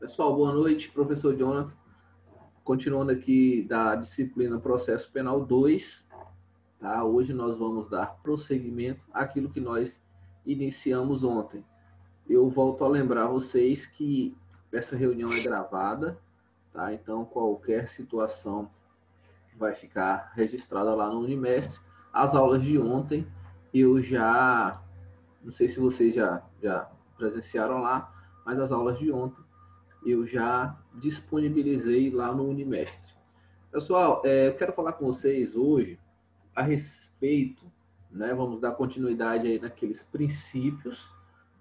Pessoal, boa noite. Professor Jonathan, continuando aqui da disciplina Processo Penal 2, tá? Hoje nós vamos dar prosseguimento àquilo que nós iniciamos ontem. Eu volto a lembrar vocês que essa reunião é gravada, tá? Então, qualquer situação vai ficar registrada lá no Unimestre. As aulas de ontem, não sei se vocês já presenciaram lá, mas as aulas de ontem eu já disponibilizei lá no Unimestre. Pessoal, eu quero falar com vocês hoje a respeito, né, vamos dar continuidade aí naqueles princípios.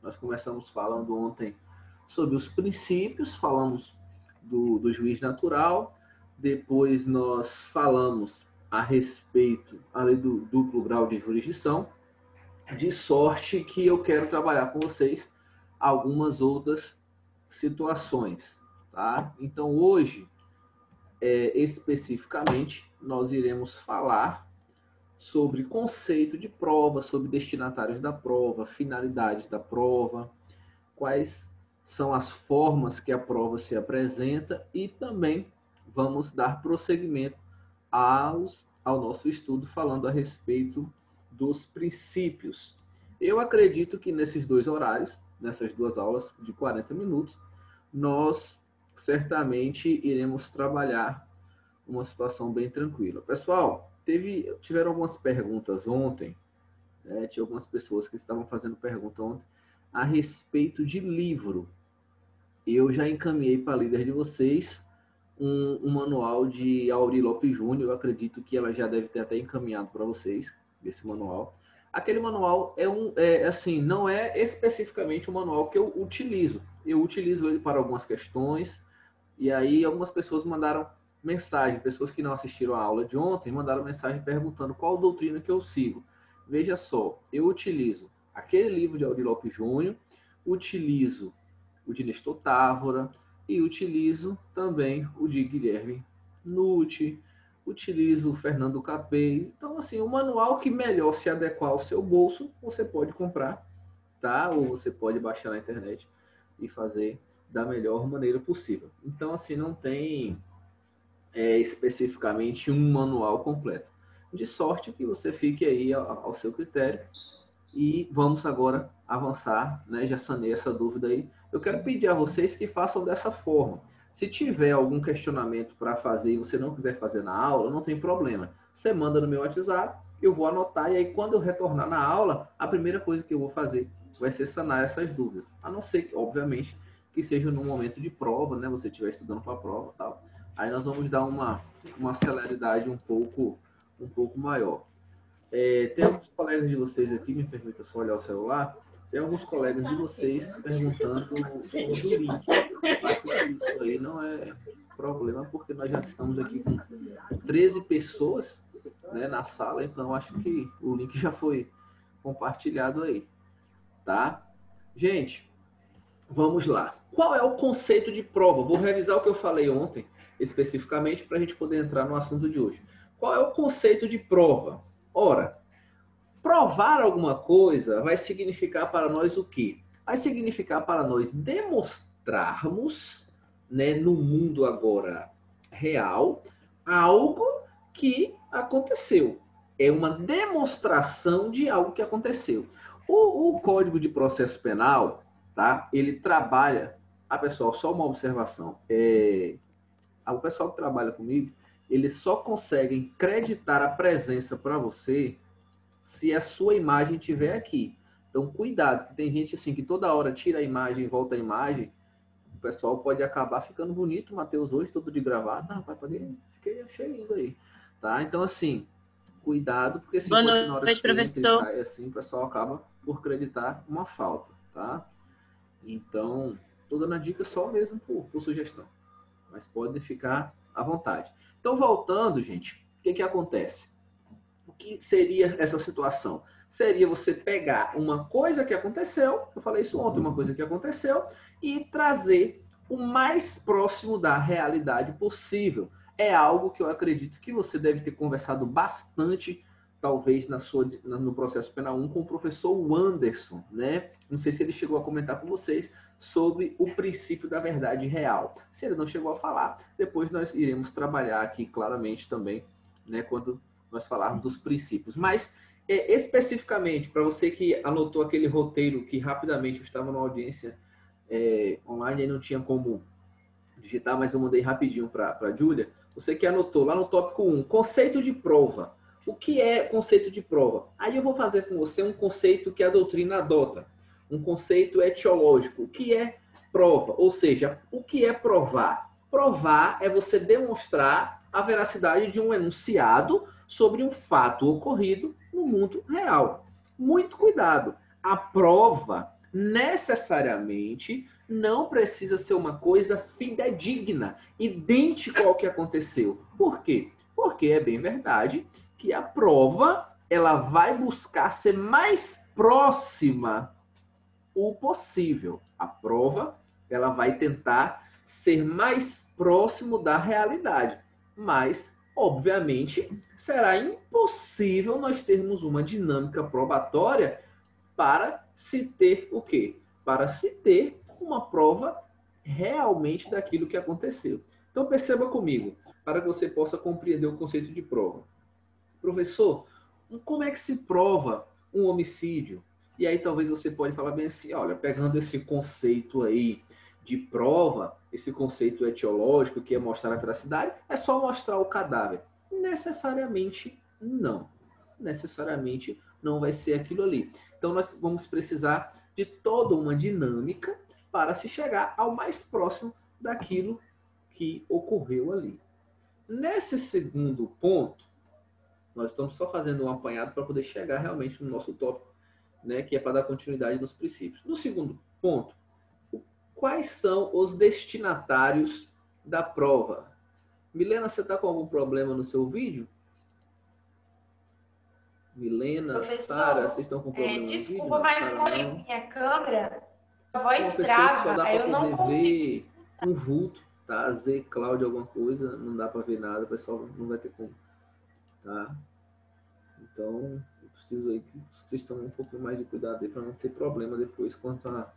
Nós começamos falando ontem sobre os princípios, falamos do juiz natural, depois nós falamos a respeito ali do duplo grau de jurisdição, de sorte que eu quero trabalhar com vocês algumas outras situações, tá? Então, hoje, especificamente, nós iremos falar sobre conceito de prova, sobre destinatários da prova, finalidades da prova, quais são as formas que a prova se apresenta e também vamos dar prosseguimento ao nosso estudo falando a respeito dos princípios. Eu acredito que nesses dois horários, nessas duas aulas de 40 minutos, nós certamente iremos trabalhar uma situação bem tranquila. Pessoal, tiveram algumas perguntas ontem, né? Tinha algumas pessoas que estavam fazendo pergunta ontem a respeito de livro. Eu já encaminhei para a líder de vocês um manual de Auri Lopes Júnior. Eu acredito que ela já deve ter até encaminhado para vocês esse manual. Aquele manual assim, não é especificamente o manual que eu utilizo. Eu utilizo ele para algumas questões, e aí algumas pessoas mandaram mensagem, pessoas que não assistiram a aula de ontem, mandaram mensagem perguntando qual doutrina que eu sigo. Veja só, eu utilizo aquele livro de Auri Lopes Júnior, utilizo o de Nestor Távora e utilizo também o de Guilherme Nucci, utilizo o Fernando Capê. Então, assim, o manual que melhor se adequar ao seu bolso, você pode comprar, tá? Ou você pode baixar na internet e fazer da melhor maneira possível. Então, assim, não tem especificamente um manual completo. De sorte que você fique aí ao seu critério. E vamos agora avançar, né? Já sanei essa dúvida aí. Eu quero pedir a vocês que façam dessa forma. Se tiver algum questionamento para fazer e você não quiser fazer na aula, não tem problema. Você manda no meu WhatsApp, eu vou anotar, e aí quando eu retornar na aula, a primeira coisa que eu vou fazer vai ser sanar essas dúvidas. A não ser que, obviamente, que seja num momento de prova, né? Você estiver estudando para a prova e tal. Aí nós vamos dar uma celeridade um pouco maior. Tem alguns colegas de vocês aqui, me permita só olhar o celular, tem alguns colegas de vocês perguntando sobre o link. Acho que isso aí não é problema, porque nós já estamos aqui com 13 pessoas, né, na sala, então acho que o link já foi compartilhado aí, tá? Gente, vamos lá. Qual é o conceito de prova? Vou revisar o que eu falei ontem, especificamente, para a gente poder entrar no assunto de hoje. Qual é o conceito de prova? Ora, provar alguma coisa vai significar para nós o quê? Vai significar para nós demonstrarmos, né, no mundo agora real, algo que aconteceu. É uma demonstração de algo que aconteceu. O Código de Processo Penal, tá? Ele trabalha... pessoal, só uma observação. O pessoal que trabalha comigo, eles só conseguem creditar a presença para você se a sua imagem estiver aqui. Então, cuidado, que tem gente assim que toda hora tira a imagem e volta a imagem. O pessoal pode acabar ficando bonito, Matheus, hoje, todo de gravata. Vai poder, achei lindo aí. Tá? Então, assim, cuidado, porque se Boa continuar hora noite, que entra e professor. sai assim, o pessoal acaba por acreditar uma falta, tá? Então, tô dando a dica só mesmo por sugestão. Mas pode ficar à vontade. Então, voltando, gente, o que acontece? O que seria essa situação? Seria você pegar uma coisa que aconteceu, eu falei isso ontem, uma coisa que aconteceu, e trazer o mais próximo da realidade possível. É algo que eu acredito que você deve ter conversado bastante, talvez no processo penal 1, com o professor Anderson, né? Não sei se ele chegou a comentar com vocês sobre o princípio da verdade real. Se ele não chegou a falar, depois nós iremos trabalhar aqui claramente também, né, quando nós falarmos dos princípios. Mas, especificamente, para você que anotou aquele roteiro que rapidamente eu estava numa audiência online e não tinha como digitar, mas eu mandei rapidinho para a Júlia, você que anotou lá no tópico 1, conceito de prova. O que é conceito de prova? Aí eu vou fazer com você um conceito que a doutrina adota, um conceito etiológico. O que é prova? Ou seja, o que é provar? Provar é você demonstrar a veracidade de um enunciado sobre um fato ocorrido no mundo real. Muito cuidado. A prova necessariamente não precisa ser uma coisa fidedigna, idêntica ao que aconteceu. Por quê? Porque é bem verdade que a prova ela vai buscar ser mais próxima o possível. A prova ela vai tentar ser mais próximo da realidade, mas obviamente será impossível nós termos uma dinâmica probatória para se ter o quê? Para se ter uma prova realmente daquilo que aconteceu. Então perceba comigo, para que você possa compreender o conceito de prova. Professor, como é que se prova um homicídio? E aí talvez você pode falar bem assim, olha, pegando esse conceito aí de prova, esse conceito etiológico que é mostrar a veracidade, é só mostrar o cadáver. Necessariamente não. Necessariamente não vai ser aquilo ali. Então nós vamos precisar de toda uma dinâmica para se chegar ao mais próximo daquilo que ocorreu ali. Nesse segundo ponto, nós estamos só fazendo um apanhado para poder chegar realmente no nosso tópico, né, que é para dar continuidade nos princípios. No segundo ponto, quais são os destinatários da prova? Milena, você está com algum problema no seu vídeo? Milena, Sara, vocês estão com problema no vídeo? Desculpa, mas Sara, quando eu liguei minha câmera, a voz que trava, só dá aí para eu não poder consigo. ver um vulto, tá? Z, Cláudia, alguma coisa, não dá para ver nada, o pessoal não vai ter como, tá? Então, eu preciso aí que vocês tomem um pouquinho mais de cuidado aí para não ter problema depois quanto a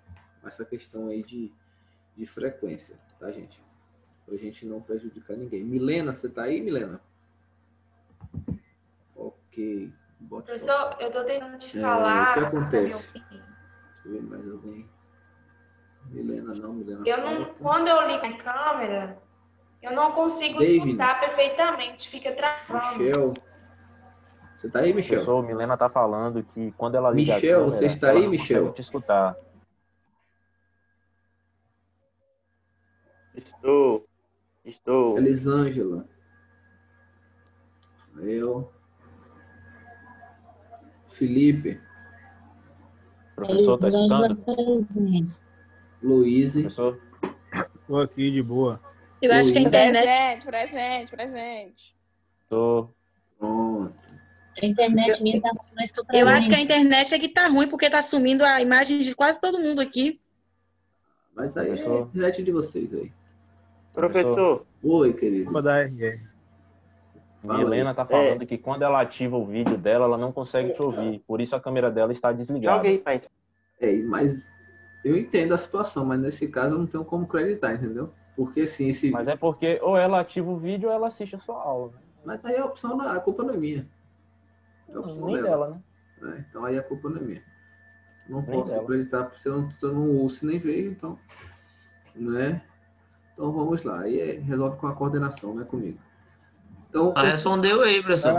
essa questão aí de frequência, tá, gente? Pra gente não prejudicar ninguém. Milena, você tá aí, Milena? Ok. Professor, eu tô tentando te falar. O que acontece? Deixa eu ver mais alguém. Milena não, Milena quando eu ligo a câmera, eu não consigo David, escutar perfeitamente, fica travando. Michel. Você tá aí, Michel? Professor, Milena tá falando que quando ela liga Michel, a câmera, você está ela aí, não Michel? consegue te escutar. Estou. Elisângela. Eu. Felipe. Professor, tá escutando? Luiz. Professor? Tô aqui de boa. Eu acho que a internet... Presente. Tô. Pronto. A internet minha tá ruim, mas tô pra Eu acho que a internet é que tá ruim, porque tá sumindo a imagem de quase todo mundo aqui. Mas aí Professor. é a internet de vocês aí. Professor. Oi, querido. Vou dar RR. Milena tá falando que quando ela ativa o vídeo dela, ela não consegue te ouvir. Por isso a câmera dela está desligada. Joga aí, pai. Mas eu entendo a situação, mas nesse caso eu não tenho como acreditar, entendeu? Porque assim, Mas é porque ou ela ativa o vídeo ou ela assiste a sua aula. Né? Mas aí a opção, a culpa não é minha. É a opção Nem dela, né? Então aí a culpa não é minha. Não Nem posso dela. acreditar porque eu não ouço nem vejo, então, né? Então vamos lá. Aí resolve com a coordenação, não é comigo. Então, Respondeu aí, professor.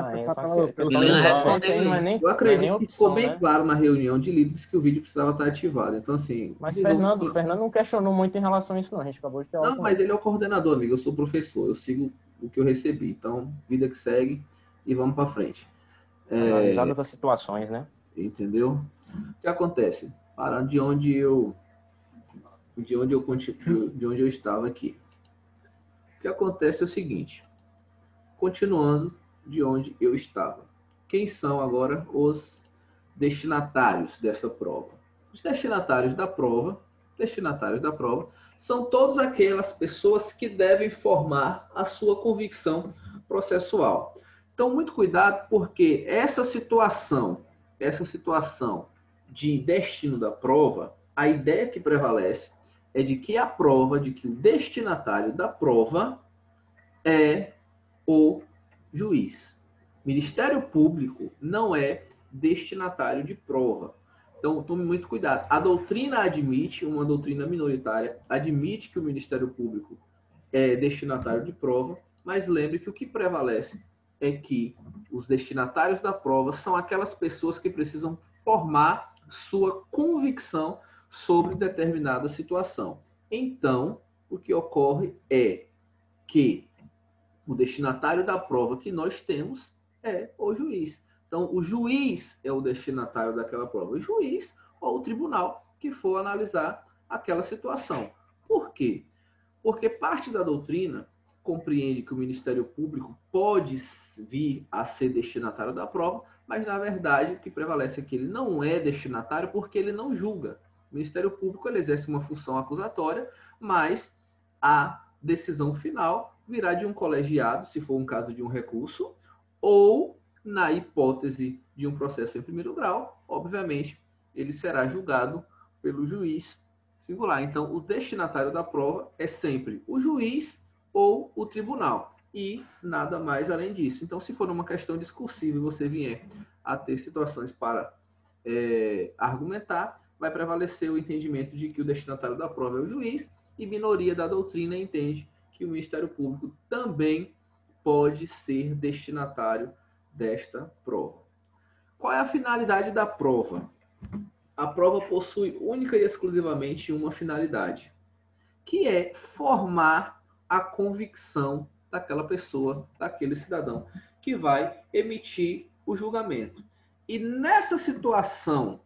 Milena respondeu aí. Eu acredito que ficou bem claro na reunião de líderes que o vídeo precisava estar ativado. Então, assim. Mas Fernando não questionou muito em relação a isso, não. A gente acabou de ter aula. Não, mas ele é o coordenador, amigo. Eu sou professor. Eu sigo o que eu recebi. Então, vida que segue e vamos para frente. Analisadas as situações, né? Entendeu? O que acontece? Parando de onde eu estava aqui. O que acontece é o seguinte. Continuando de onde eu estava. Quem são agora os destinatários dessa prova? Os destinatários da prova são todas aquelas pessoas que devem formar a sua convicção processual. Então, muito cuidado, porque essa situação de destino da prova, a ideia que prevalece é de que a prova, de que o destinatário da prova é o juiz. Ministério Público não é destinatário de prova. Então, tome muito cuidado. A doutrina admite, uma doutrina minoritária, admite que o Ministério Público é destinatário de prova, mas lembre que o que prevalece é que os destinatários da prova são aquelas pessoas que precisam formar sua convicção sobre determinada situação. Então, o que ocorre é que o destinatário da prova que nós temos é o juiz. Então, o juiz é o destinatário daquela prova. O juiz ou o tribunal que for analisar aquela situação. Por quê? Porque parte da doutrina compreende que o Ministério Público pode vir a ser destinatário da prova, mas, na verdade, o que prevalece é que ele não é destinatário porque ele não julga. O Ministério Público ele exerce uma função acusatória, mas a decisão final virá de um colegiado, se for um caso de um recurso, ou, na hipótese de um processo em primeiro grau, obviamente, ele será julgado pelo juiz singular. Então, o destinatário da prova é sempre o juiz ou o tribunal, e nada mais além disso. Então, se for uma questão discursiva e você vier a ter situações para argumentar, vai prevalecer o entendimento de que o destinatário da prova é o juiz, e minoria da doutrina entende que o Ministério Público também pode ser destinatário desta prova. Qual é a finalidade da prova? A prova possui única e exclusivamente uma finalidade, que é formar a convicção daquela pessoa, daquele cidadão, que vai emitir o julgamento. E nessa situação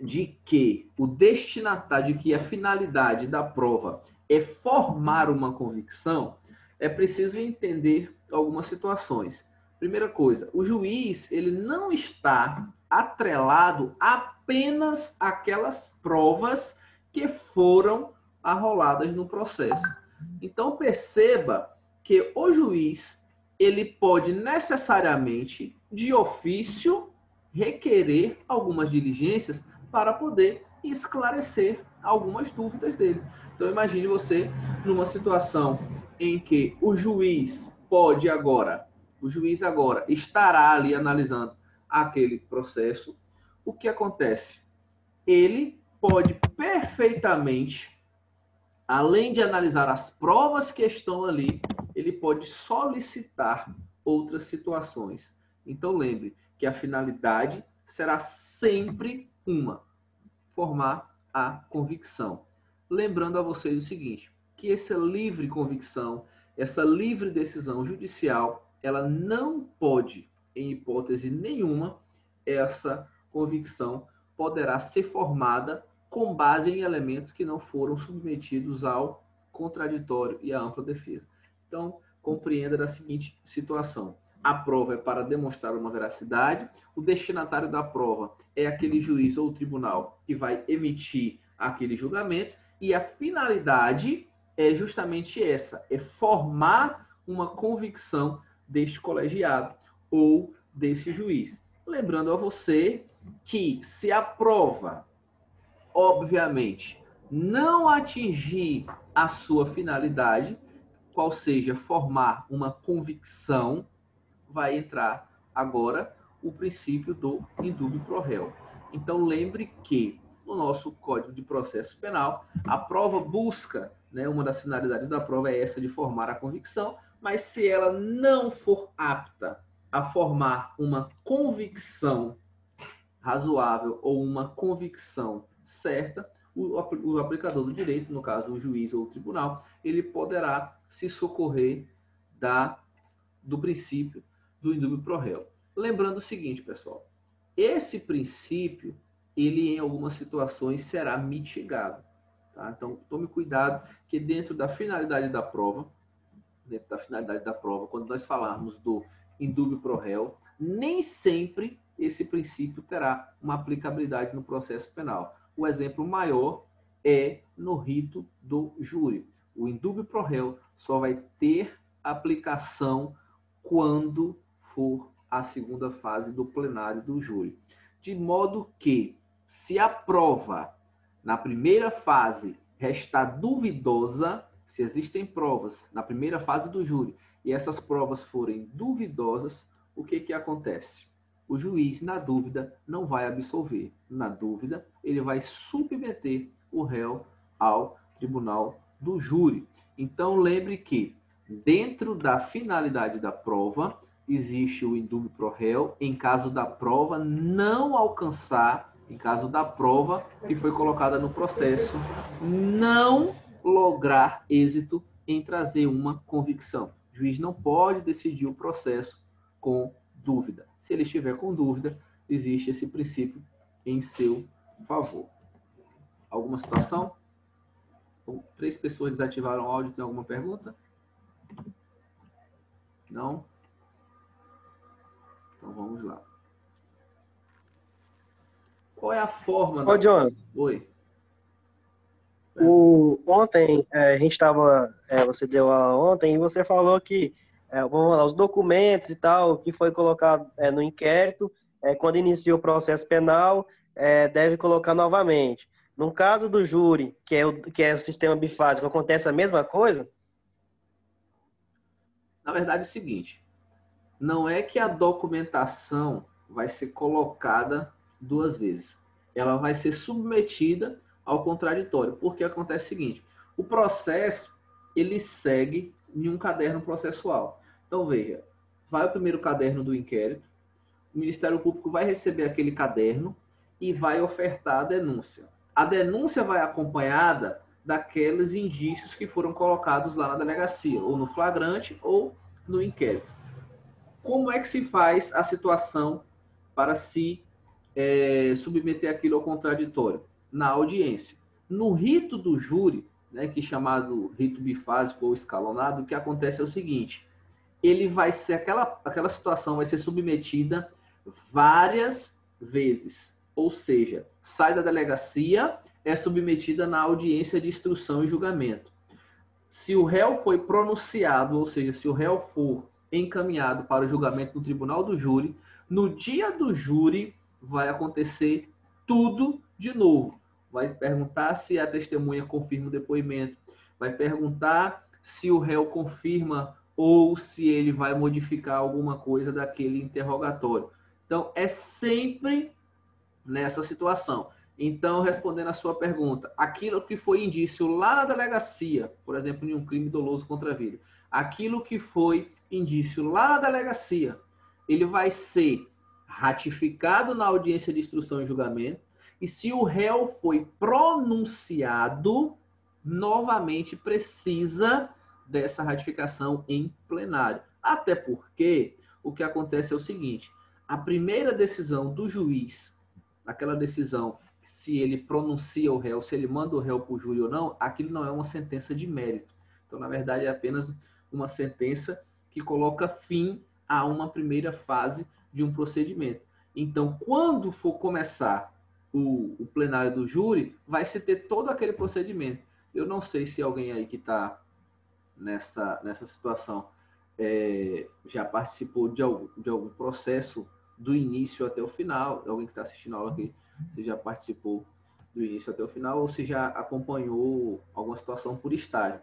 de que o destinatário, de que a finalidade da prova é formar uma convicção, é preciso entender algumas situações. Primeira coisa, o juiz ele não está atrelado apenas àquelas provas que foram arroladas no processo. Então perceba que o juiz ele pode necessariamente, de ofício, requerer algumas diligências para poder esclarecer algumas dúvidas dele. Então imagine você numa situação em que o juiz agora estará ali analisando aquele processo. O que acontece? Ele pode perfeitamente, além de analisar as provas que estão ali, ele pode solicitar outras situações. Então lembre que a finalidade será sempre uma: formar a convicção. Lembrando a vocês o seguinte, que essa livre convicção, essa livre decisão judicial, ela não pode, em hipótese nenhuma, essa convicção poderá ser formada com base em elementos que não foram submetidos ao contraditório e à ampla defesa. Então, compreenda da seguinte situação: a prova é para demonstrar uma veracidade, o destinatário da prova é aquele juiz ou tribunal que vai emitir aquele julgamento, e a finalidade é justamente essa, é formar uma convicção deste colegiado ou desse juiz. Lembrando a você que se a prova, obviamente, não atingir a sua finalidade, qual seja formar uma convicção, vai entrar agora o princípio do indúbio pro réu. Então lembre que no nosso Código de Processo Penal, a prova busca, uma das finalidades da prova é essa de formar a convicção, mas se ela não for apta a formar uma convicção razoável ou uma convicção certa, o aplicador do direito, no caso o juiz ou o tribunal, ele poderá se socorrer do princípio do indúbio pro réu. Lembrando o seguinte, pessoal, esse princípio, ele em algumas situações será mitigado. Tá? Então, tome cuidado que dentro da finalidade da prova, quando nós falarmos do indúbio pro réu, nem sempre esse princípio terá uma aplicabilidade no processo penal. O exemplo maior é no rito do júri. O indúbio pro réu só vai ter aplicação quando for a segunda fase do plenário do júri. De modo que, se a prova, na primeira fase, restar duvidosa, se existem provas na primeira fase do júri e essas provas forem duvidosas, o que acontece? O juiz, na dúvida, não vai absolver. Na dúvida, ele vai submeter o réu ao tribunal do júri. Então, lembre que, dentro da finalidade da prova, existe o indúbio pro réu em caso da prova não alcançar, em caso da prova que foi colocada no processo, não lograr êxito em trazer uma convicção. O juiz não pode decidir o processo com dúvida. Se ele estiver com dúvida, existe esse princípio em seu favor. Alguma situação? 3 pessoas desativaram o áudio. Tem alguma pergunta? Não? Então vamos lá. Qual é a forma... Ô, John. Oi. Ontem, a gente estava... você deu aula ontem e você falou que vamos lá, os documentos e tal, que foi colocado no inquérito, quando inicia o processo penal, deve colocar novamente. No caso do júri, que é o sistema bifásico, acontece a mesma coisa? Na verdade é o seguinte, não é que a documentação vai ser colocada 2 vezes. Ela vai ser submetida ao contraditório, porque acontece o seguinte, o processo, ele segue em um caderno processual. Então, veja, vai o primeiro caderno do inquérito, o Ministério Público vai receber aquele caderno e vai ofertar a denúncia. A denúncia vai acompanhada daqueles indícios que foram colocados lá na delegacia, ou no flagrante, ou no inquérito. Como é que se faz a situação para se submeter aquilo ao contraditório? Na audiência. No rito do júri, né, que é chamado rito bifásico ou escalonado, o que acontece é o seguinte, ele vai ser, aquela situação vai ser submetida várias vezes. Ou seja, sai da delegacia, é submetida na audiência de instrução e julgamento. Se o réu foi pronunciado, ou seja, se o réu for encaminhado para o julgamento no tribunal do júri, no dia do júri vai acontecer tudo de novo. Vai perguntar se a testemunha confirma o depoimento, vai perguntar se o réu confirma ou se ele vai modificar alguma coisa daquele interrogatório. Então, é sempre nessa situação. Então, respondendo a sua pergunta, aquilo que foi indício lá na delegacia, por exemplo, em um crime doloso contra a vida, aquilo que foi indício lá na delegacia, ele vai ser ratificado na audiência de instrução e julgamento, e se o réu foi pronunciado, novamente precisa dessa ratificação em plenário. Até porque o que acontece é o seguinte, a primeira decisão do juiz, aquela decisão, se ele pronuncia o réu, se ele manda o réu para o júri ou não, aquilo não é uma sentença de mérito. Então, na verdade, é apenas uma sentença que coloca fim a uma primeira fase de um procedimento. Então, quando for começar o plenário do júri, vai se ter todo aquele procedimento. Eu não sei se alguém aí que está nessa situação já participou de algum processo do início até o final, alguém que está assistindo a aula aqui, se já participou do início até o final ou se já acompanhou alguma situação por estágio.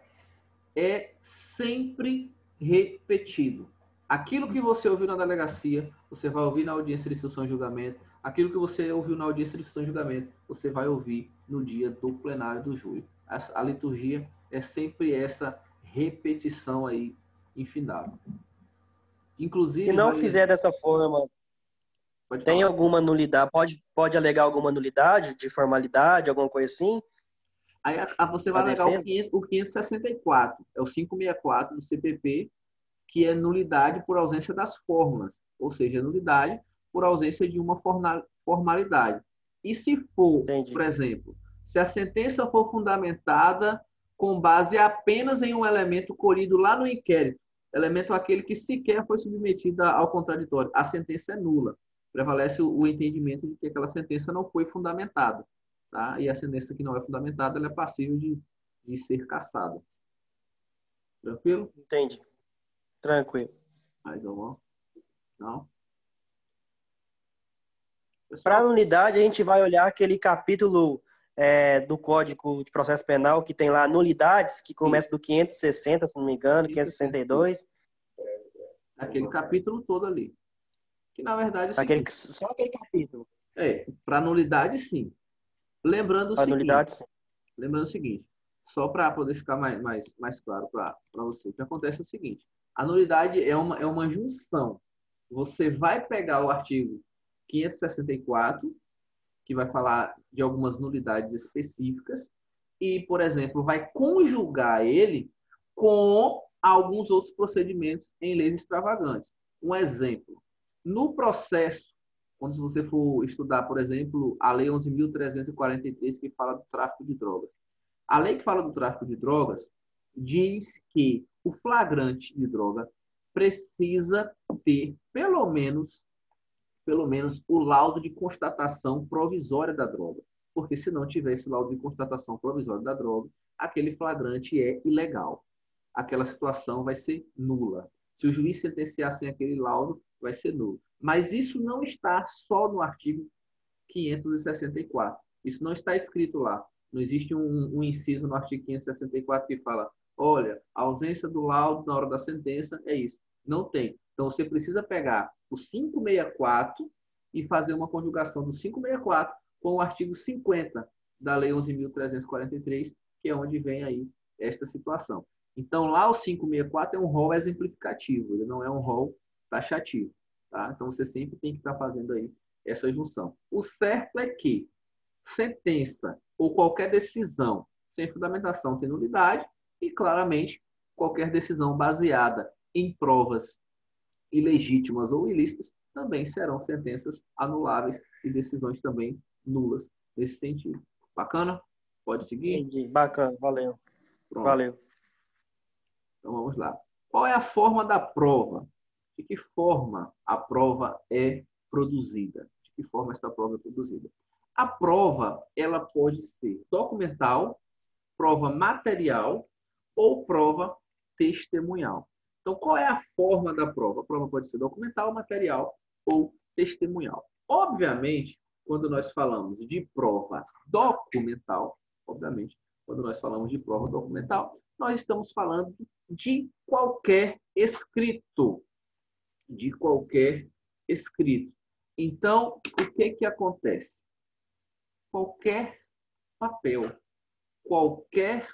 É sempre repetido. Aquilo que você ouviu na delegacia, você vai ouvir na audiência de instrução e julgamento. Aquilo que você ouviu na audiência de instrução e julgamento, você vai ouvir no dia do plenário do júri. A liturgia é sempre essa repetição aí infindável. Inclusive, se não fizer dessa forma, tem alguma nulidade? Pode alegar alguma nulidade de formalidade, alguma coisa assim? Aí você vai alegar o 564, é o 564 do CPP, que é nulidade por ausência das fórmulas, ou seja, nulidade por ausência de uma formalidade. E se for, por exemplo, se a sentença for fundamentada com base apenas em um elemento colhido lá no inquérito, elemento aquele que sequer foi submetido ao contraditório, a sentença é nula. Prevalece o entendimento de que aquela sentença não foi fundamentada. Tá? E a sentença que não é fundamentada, ela é passível de ser cassada. Tranquilo? Entendi. Tranquilo. Mais algum? Não? Para a nulidade, a gente vai olhar aquele capítulo do Código de Processo Penal, que tem lá nulidades, que começa do 560, se não me engano, 562. Aquele capítulo todo ali. Que, na verdade, só aquele capítulo. Para nulidade, sim. Lembrando o seguinte, só para poder ficar mais claro para você, o que acontece é o seguinte, a nulidade é uma junção. Você vai pegar o artigo 564, que vai falar de algumas nulidades específicas, e, por exemplo, vai conjugar ele com alguns outros procedimentos em leis extravagantes. Um exemplo, no processo, quando você for estudar, por exemplo, a Lei 11.343, que fala do tráfico de drogas. A lei que fala do tráfico de drogas diz que o flagrante de droga precisa ter, pelo menos o laudo de constatação provisória da droga. Porque se não tiver esse laudo de constatação provisória da droga, aquele flagrante é ilegal. Aquela situação vai ser nula. Se o juiz sentenciar sem aquele laudo, vai ser nulo. Mas isso não está só no artigo 564. Isso não está escrito lá. Não existe um inciso no artigo 564 que fala, olha, a ausência do laudo na hora da sentença é isso. Não tem. Então, você precisa pegar o 564 e fazer uma conjugação do 564 com o artigo 50 da Lei 11.343, que é onde vem aí esta situação. Então, lá o 564 é um rol exemplificativo, ele não é um rol taxativo. Tá? Então, você sempre tem que estar fazendo aí essa junção. O certo é que sentença ou qualquer decisão sem fundamentação tem nulidade e, claramente, qualquer decisão baseada em provas ilegítimas ou ilícitas também serão sentenças anuláveis e decisões também nulas nesse sentido. Bacana? Pode seguir? Entendi. Bacana, valeu. Pronto. Valeu. Então, vamos lá. Qual é a forma da prova? De que forma a prova é produzida? De que forma essa prova é produzida? A prova, ela pode ser documental, prova material ou prova testemunhal. Então, qual é a forma da prova? A prova pode ser documental, material ou testemunhal. Obviamente, quando nós falamos de prova documental, nós estamos falando de qualquer escrito. Então, o que acontece? Qualquer papel, qualquer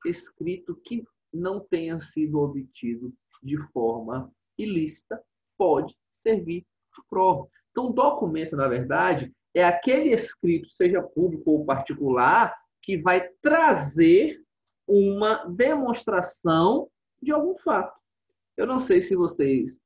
escrito que não tenha sido obtido de forma ilícita pode servir de prova. Então, documento, na verdade, é aquele escrito, seja público ou particular, que vai trazer uma demonstração de algum fato. Eu não sei se vocês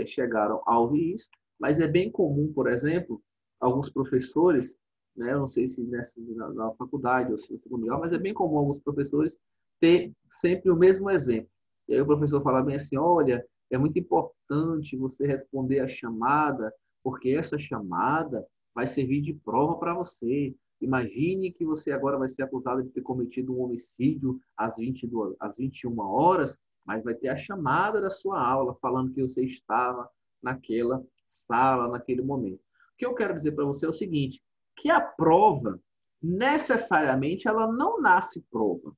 chegaram a ouvir isso, mas é bem comum, por exemplo, alguns professores, né, eu não sei se na faculdade ou se no segundo grau, mas é bem comum alguns professores ter sempre o mesmo exemplo. E aí o professor fala bem assim, olha, é muito importante você responder a chamada, porque essa chamada vai servir de prova para você. Imagine que você agora vai ser acusado de ter cometido um homicídio às 21 horas, mas vai ter a chamada da sua aula falando que você estava naquela sala, naquele momento. O que eu quero dizer para você é o seguinte, que a prova, necessariamente, ela não nasce prova.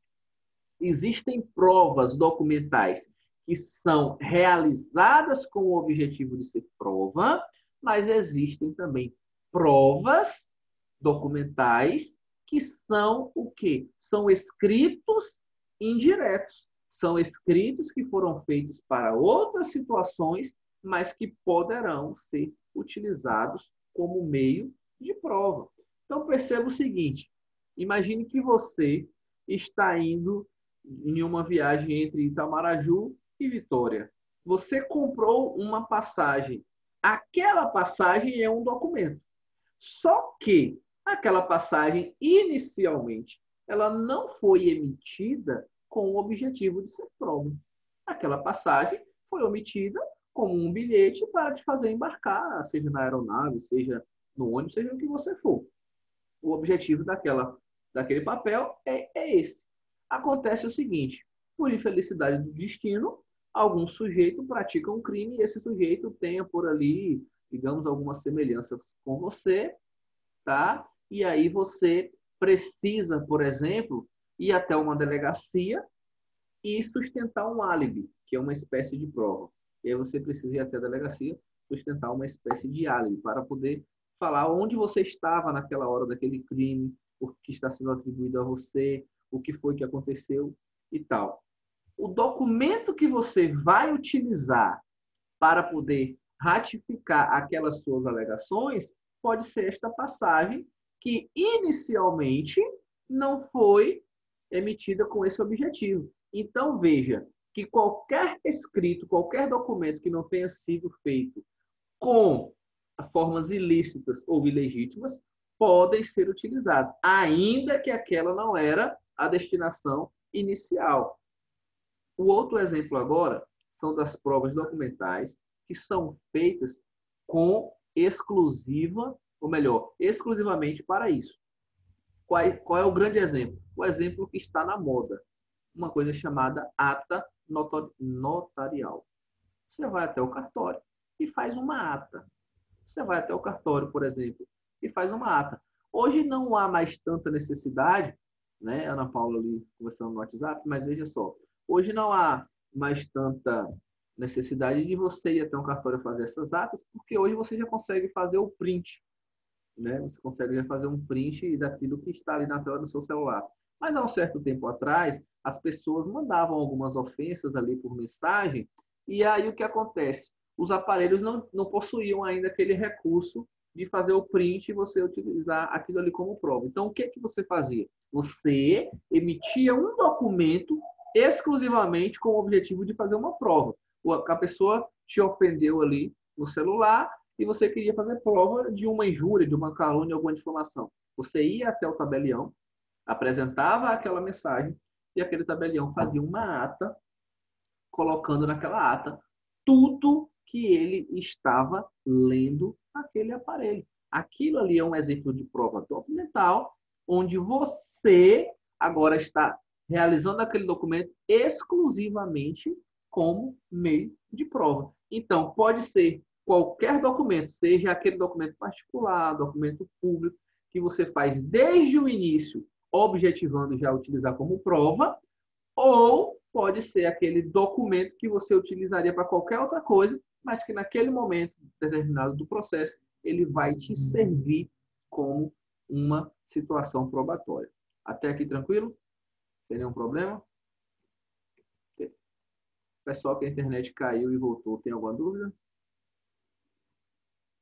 Existem provas documentais que são realizadas com o objetivo de ser prova, mas existem também provas documentais que são o quê? São escritos indiretos. São escritos que foram feitos para outras situações, mas que poderão ser utilizados como meio de prova. Então, perceba o seguinte. Imagine que você está indo em uma viagem entre Itamaraju e Vitória. Você comprou uma passagem. Aquela passagem é um documento. Só que aquela passagem, inicialmente, ela não foi emitida com o objetivo de ser prova. Aquela passagem foi emitida como um bilhete para te fazer embarcar, seja na aeronave, seja no ônibus, seja o que você for. O objetivo daquele papel é esse. Acontece o seguinte, por infelicidade do destino, algum sujeito pratica um crime e esse sujeito tenha por ali, digamos, algumas semelhanças com você, tá? E aí você precisa, por exemplo, ir até uma delegacia e sustentar um álibi, que é uma espécie de prova. E aí você precisa ir até a delegacia, sustentar uma espécie de álibi para poder falar onde você estava naquela hora daquele crime, o que está sendo atribuído a você, o que foi que aconteceu e tal. O documento que você vai utilizar para poder ratificar aquelas suas alegações pode ser esta passagem que inicialmente não foi emitida com esse objetivo. Então, veja que qualquer escrito, qualquer documento que não tenha sido feito com formas ilícitas ou ilegítimas podem ser utilizados, ainda que aquela não era a destinação inicial. O outro exemplo agora são das provas documentais que são feitas com exclusiva, ou melhor, exclusivamente para isso. Qual é o grande exemplo? O exemplo que está na moda. Uma coisa chamada ata notarial. Você vai até o cartório e faz uma ata. Você vai até o cartório, por exemplo, e faz uma ata. Hoje não há mais tanta necessidade, né? Ana Paula ali conversando no WhatsApp, mas veja só, hoje não há mais tanta necessidade de você ir até um cartório fazer essas atas, porque hoje você já consegue fazer o print, né? Você consegue já fazer um print daquilo que está ali na tela do seu celular. Mas há um certo tempo atrás, as pessoas mandavam algumas ofensas ali por mensagem, e aí o que acontece? Os aparelhos não possuíam ainda aquele recurso de fazer o print e você utilizar aquilo ali como prova. Então, o que você fazia? Você emitia um documento exclusivamente com o objetivo de fazer uma prova. A pessoa te ofendeu ali no celular e você queria fazer prova de uma injúria, de uma calúnia, alguma difamação. Você ia até o tabelião, apresentava aquela mensagem e aquele tabelião fazia uma ata, colocando naquela ata tudo que ele estava lendo naquele aparelho. Aquilo ali é um exemplo de prova documental, onde você agora está realizando aquele documento exclusivamente como meio de prova. Então, pode ser qualquer documento, seja aquele documento particular, documento público, que você faz desde o início, objetivando já utilizar como prova, ou pode ser aquele documento que você utilizaria para qualquer outra coisa, mas que naquele momento determinado do processo, ele vai te servir como uma situação probatória. Até aqui tranquilo? Sem nenhum problema? Pessoal, que a internet caiu e voltou, tem alguma dúvida?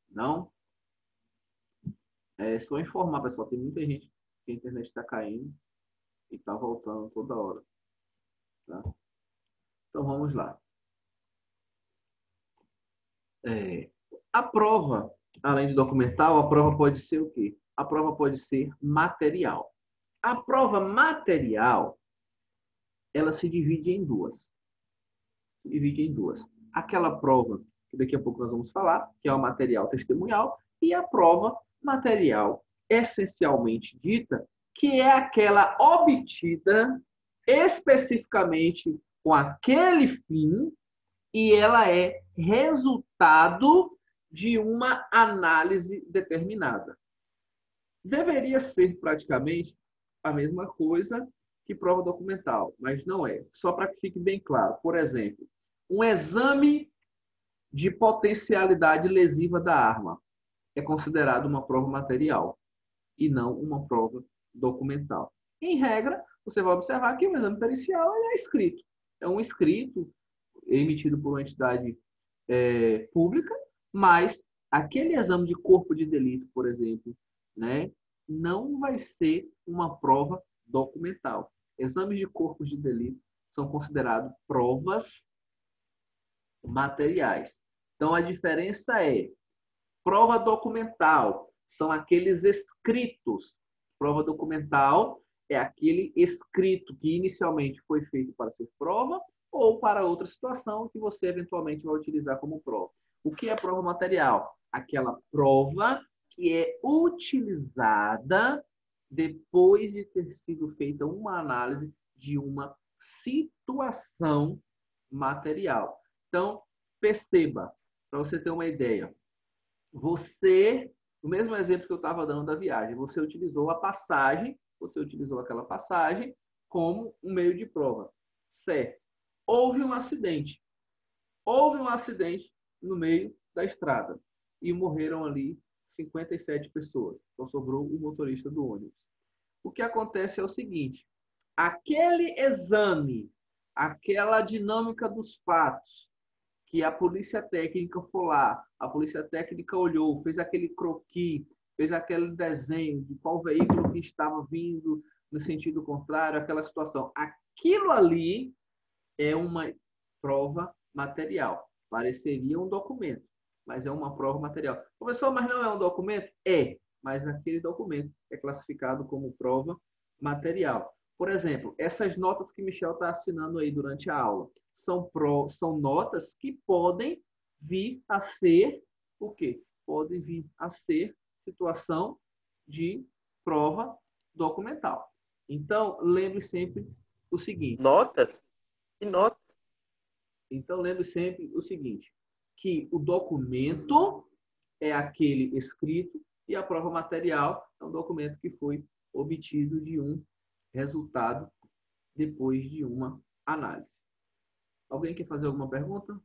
Não? É só informar, pessoal, tem muita gente que a internet está caindo e está voltando toda hora. Tá? Então, vamos lá. A prova, além de documental, a prova pode ser o quê? A prova pode ser material. A prova material, ela se divide em duas. Aquela prova, que daqui a pouco nós vamos falar, que é o material testemunhal, e a prova material, essencialmente dita, que é aquela obtida especificamente com aquele fim, e ela é resultado de uma análise determinada. Deveria ser praticamente a mesma coisa que prova documental, mas não é. Só para que fique bem claro. Por exemplo, um exame de potencialidade lesiva da arma é considerado uma prova material e não uma prova documental. Em regra, você vai observar que o exame pericial é escrito. É um escrito emitido por uma entidade pública, mas aquele exame de corpo de delito, por exemplo, né, não vai ser uma prova documental. Exames de corpos de delito são considerados provas materiais. Então, a diferença é prova documental são aqueles escritos. Prova documental é aquele escrito que inicialmente foi feito para ser prova ou para outra situação que você eventualmente vai utilizar como prova. O que é prova material? Aquela prova que é utilizada depois de ter sido feita uma análise de uma situação material. Então, perceba, para você ter uma ideia, você, no mesmo exemplo que eu estava dando da viagem, você utilizou a passagem você utilizou aquela passagem como um meio de prova. Certo. Houve um acidente. Houve um acidente no meio da estrada e morreram ali 57 pessoas. Então sobrou o motorista do ônibus. O que acontece é o seguinte: aquele exame, aquela dinâmica dos fatos, que a polícia técnica foi lá, a polícia técnica olhou, fez aquele croquis, fez aquele desenho de qual veículo que estava vindo no sentido contrário, aquela situação. Aquilo ali é uma prova material. Pareceria um documento, mas é uma prova material. Professor, mas não é um documento? É, mas aquele documento é classificado como prova material. Por exemplo, essas notas que Michel está assinando aí durante a aula são notas que podem vir a ser o quê? Podem vir a ser situação de prova documental. Então, lembre sempre o seguinte. Notas? Que notas? Então, lembre sempre o seguinte, que o documento é aquele escrito e a prova material é um documento que foi obtido de um resultado depois de uma análise. Alguém quer fazer alguma pergunta?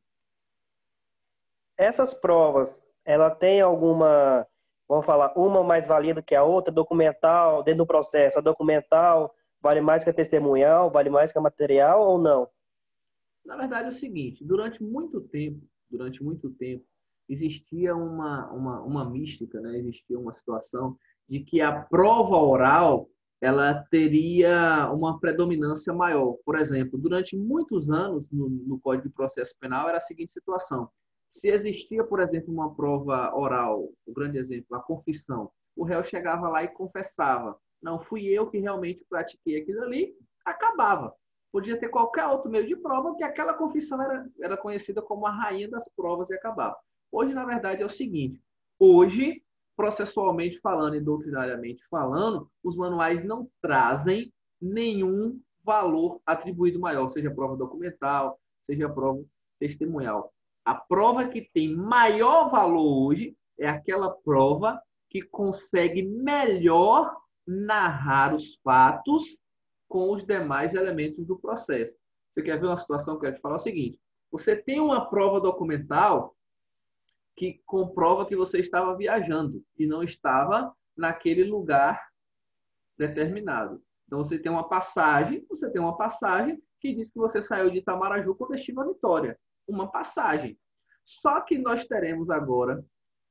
Essas provas, ela tem alguma, vamos falar, uma mais válida que a outra, documental, dentro do processo, a documental vale mais que a testemunhal, vale mais que a material ou não? Na verdade é o seguinte, durante muito tempo, existia uma mística, né? Existia uma situação de que a prova oral ela teria uma predominância maior. Por exemplo, durante muitos anos no Código de Processo Penal era a seguinte situação. Se existia, por exemplo, uma prova oral, um grande exemplo, a confissão, o réu chegava lá e confessava. Não, fui eu que realmente pratiquei aquilo ali, acabava. Podia ter qualquer outro meio de prova, que aquela confissão era conhecida como a rainha das provas e acabava. Hoje, na verdade, é o seguinte. Hoje, processualmente falando e doutrinariamente falando, os manuais não trazem nenhum valor atribuído maior, seja prova documental, seja prova testemunhal. A prova que tem maior valor hoje é aquela prova que consegue melhor narrar os fatos com os demais elementos do processo. Você quer ver uma situação que eu quero te falar? É o seguinte. Você tem uma prova documental que comprova que você estava viajando e não estava naquele lugar determinado. Então, você tem uma passagem que diz que você saiu de Itamaraju com destino à Vitória. Uma passagem. Só que nós teremos agora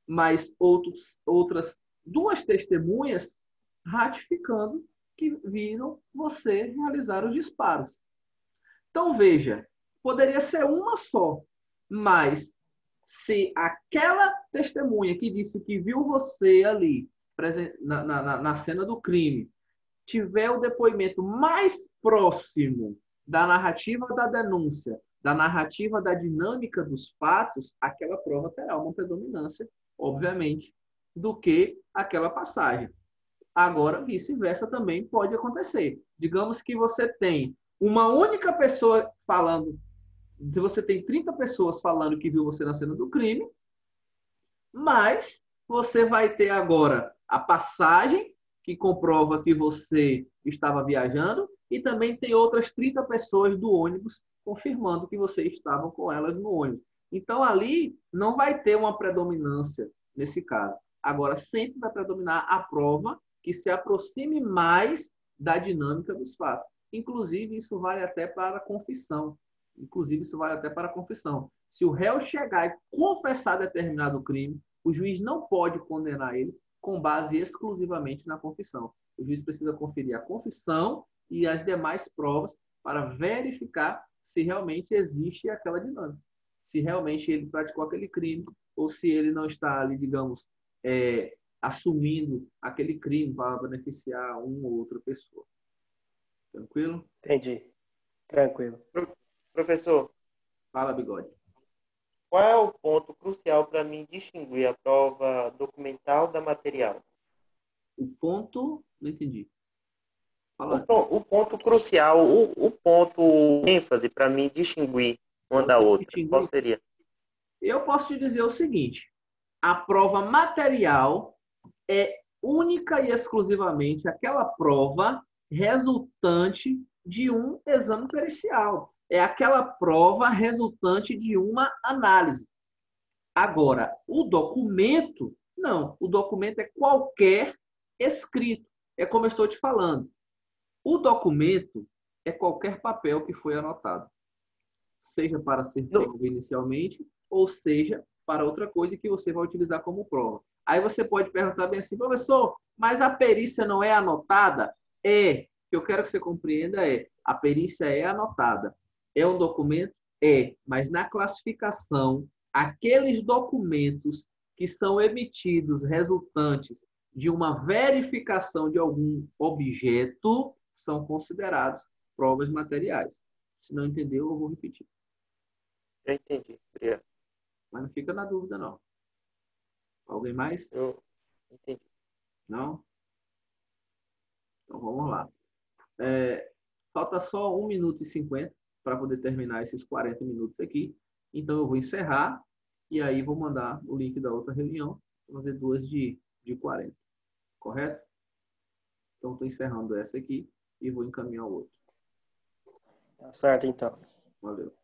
mais outras duas testemunhas ratificando que viram você realizar os disparos. Então, veja, poderia ser uma só, mas se aquela testemunha que disse que viu você ali na cena do crime tiver o depoimento mais próximo da narrativa da denúncia, da narrativa da dinâmica dos fatos, aquela prova terá uma predominância, obviamente, do que aquela passagem. Agora, vice-versa também pode acontecer. Digamos que você tem uma única pessoa falando, se você tem 30 pessoas falando que viu você na cena do crime, mas você vai ter agora a passagem que comprova que você estava viajando e também tem outras 30 pessoas do ônibus confirmando que você estava com elas no ônibus. Então, ali não vai ter uma predominância nesse caso. Agora, sempre vai predominar a prova que se aproxime mais da dinâmica dos fatos. Inclusive, isso vale até para a confissão. Se o réu chegar e confessar determinado crime, o juiz não pode condenar ele com base exclusivamente na confissão. O juiz precisa conferir a confissão e as demais provas para verificar se realmente existe aquela dinâmica. Se realmente ele praticou aquele crime ou se ele não está ali, digamos, assumindo aquele crime para beneficiar uma ou outra pessoa. Tranquilo? Entendi. Tranquilo. Professor. Fala, Bigode. Qual é o ponto crucial para mim distinguir a prova documental da material? O ponto... Não entendi. Fala. O ponto crucial, o ponto ênfase para mim distinguir uma da outra. Qual seria? Eu posso te dizer o seguinte. A prova material é única e exclusivamente aquela prova resultante de um exame pericial. É aquela prova resultante de uma análise. Agora, o documento, não. O documento é qualquer escrito. É como eu estou te falando. O documento é qualquer papel que foi anotado. Seja para ser prova inicialmente, ou seja para outra coisa que você vai utilizar como prova. Aí você pode perguntar bem assim, professor, mas a perícia não é anotada? É. O que eu quero que você compreenda é, a perícia é anotada. É um documento? É. Mas na classificação, aqueles documentos que são emitidos resultantes de uma verificação de algum objeto são considerados provas materiais. Se não entendeu, eu vou repetir. Já entendi. Obrigado. Mas não fica na dúvida, não. Alguém mais? Eu entendi. Não? Então vamos lá. Falta só 1 minuto e 50 para poder terminar esses 40 minutos aqui. Então eu vou encerrar e aí vou mandar o link da outra reunião. Vou fazer 2 de 40. Correto? Então estou encerrando essa aqui e vou encaminhar o outro. Tá certo, então. Valeu.